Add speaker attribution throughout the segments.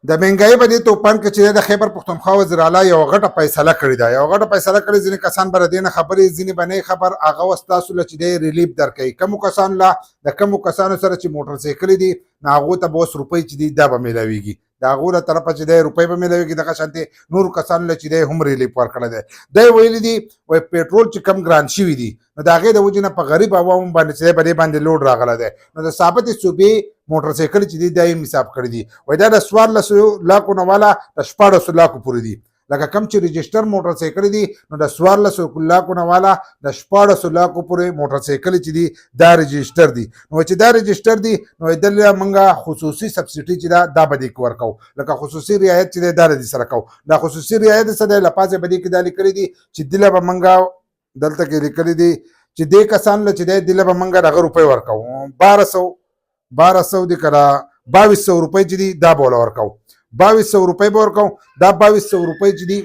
Speaker 1: د مهنګای په دې توپان کې چې د خیبر پښتونخوا وزیر اعلی یو غټه فیصله کړې ده، یو غټه فیصله کړې. ځینې کسان بر دې نه خبرې، ځینې باندې خبر هغه وستاسو چې د ریلیف درکوي. کوم کسان لا د کوم کسانو سره چې موټر سایکل دي هغه ته به اوس روپۍ چې دي دا به ملاويږي، د هغو له طرفه چې دی روپۍ به ملاویږي. دغه شانتې نورو کسانو له چې دی هم ریلیف ورکړی دی. دی ویلي دي وایي پېټرول چې کم ګران شوي دي نو د هغې د وجې نه په غریب عوامو باندې چې دی په دې باندې لوډ راغلی دی. نو د ثابتې صوبې موټر سایکل چې دي دا یې حساب کړي دي، وایي دا د 1400 لاکو نه والا د 1400 لاکو پورې دي. لکه کم چې رجسټر موټر سایکل دي نو د 1400 لاکو نه والا د 1400 لاکو پورې موټر سایکل چې دي دا رجسټر دي. نو چې دا رجسټر دي نو دلته موږ خصوصي سبسډي چې دا به دې ورکو، لکه خصوصي رعایت چې دا دې سره کو. دا خصوصي رعایت څه دی لپاره به دې کې دا لیکلي دي چې دله به موږ دلته کې لیکلي دي چې دې کسان له چې دله به موږ دغه روپۍ ورکو 1200 دي کړه 2200 روپۍ چې دي دا بوله ورکو 2200 روپۍ به ورکو. دا 2200 روپۍ چې دي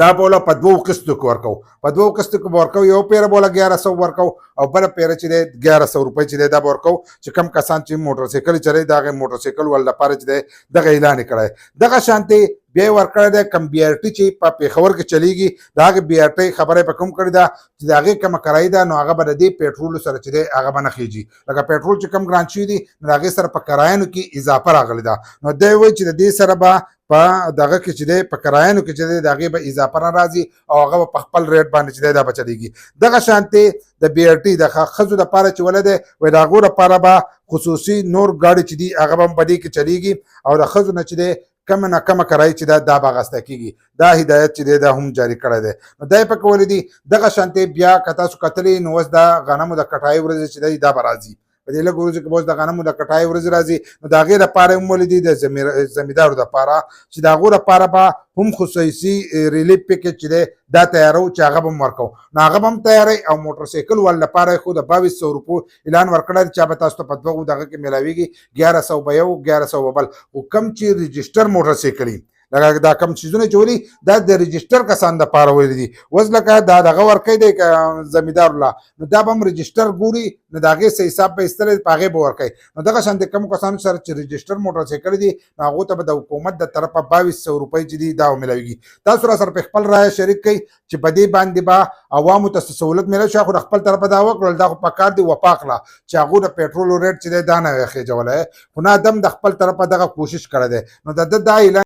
Speaker 1: دا بوله په 2 قسطو کې ورکو، په 2 قسطو کې ورکو. یو پیره بوله 1100 ورکو او بل پیره چې دی 1100 روپۍ چې دی دا ورکو. چې کم کسان چې موټر سایکل چلوي دا غي موټر سایکل ول لپاره چې دی دغه اعلان کړی. دغه شانتي بیا ورکړی دی کم بي ار ټي چې په پیښور کې چلیږي دا هغه بي ار ټي خبره په کوم کړی ده چې دا هغه کوم کرای ده نو هغه به د پېټرول سره چې دی هغه باندې خيږي. لکه پېټرول چې کم ګران شي دي نو هغه سره په کرایانو کې اضافه راغلی ده. نو دی وایي چې د دې سره به په دغه کې چې دی په کرایانو کې چې دی د هغې به اضافه نه راځي او هغه په خپل ریټ باندې چې دی دا به چلیږي. دغه شانتې د بي ار ټي د ښځو دپاره چې ولې دی وایي د هغو دپاره به خصوصي نور ګاډي چې دي هغه به هم په دې کې چلیږي او د ښځو نه چې دی کم نه کم کرایي چې دا به اخیسته کېږي. دا هدایت چې دی دا هم جاري کړی دی. نو دا یې پکې ولې دي دغه شانتې بیا که تاسو کتلې نو اوس د غنمو د کټای ورځې چې دی دا به راځي په دې لږ ورځو کې به اوس د غنمو د کټای ورځې راځي. نو د هغې دپاره هم ولې دي د زمیندارو دپاره چې د هغو دپاره به هم خصوصي ریلیف پیکج چې دی دا تیارو چې هغه به هم ورکو. نو هغه به هم تیاری او موټر سایکل ول لپاره خو د 2200 روپو اعلان ورکړی چې به تاسو ته په دوه دغه کې ملاویږي 1100 به یو 1100 به بل. او کم چې رجسټر موټر سایکل لکه دا کم چیزونه چې ولي دا د رجسټر کسان دپاره ویلي دي. اوس لکه دا دغه ورکوي دی زمیندار الله نو دا به هم رجسټر ګوري نو د هغې څه حساب به ایستلی په هغې به ورکوي. نو دغه شانتې کوم کسانو سره چې رجسټر موټر سایکل دي نو هغو ته به د حکومت د طرفه 2200 روپۍ چې دي دا ملاویږي. تاسو را سره په خپل رایه شریک کړئ چې په دې باندې به عوامو ته سهولت میلاو شي. خو د خپل طرفه دا وکړل دا خو په کار دی وفا کړه چې هغو د پېټرولو ریټ چې دی دا نه وی خېجولی، خو نه دم د خپل طرفه دغه کوشش کړی دی. نو د ده دا اعلان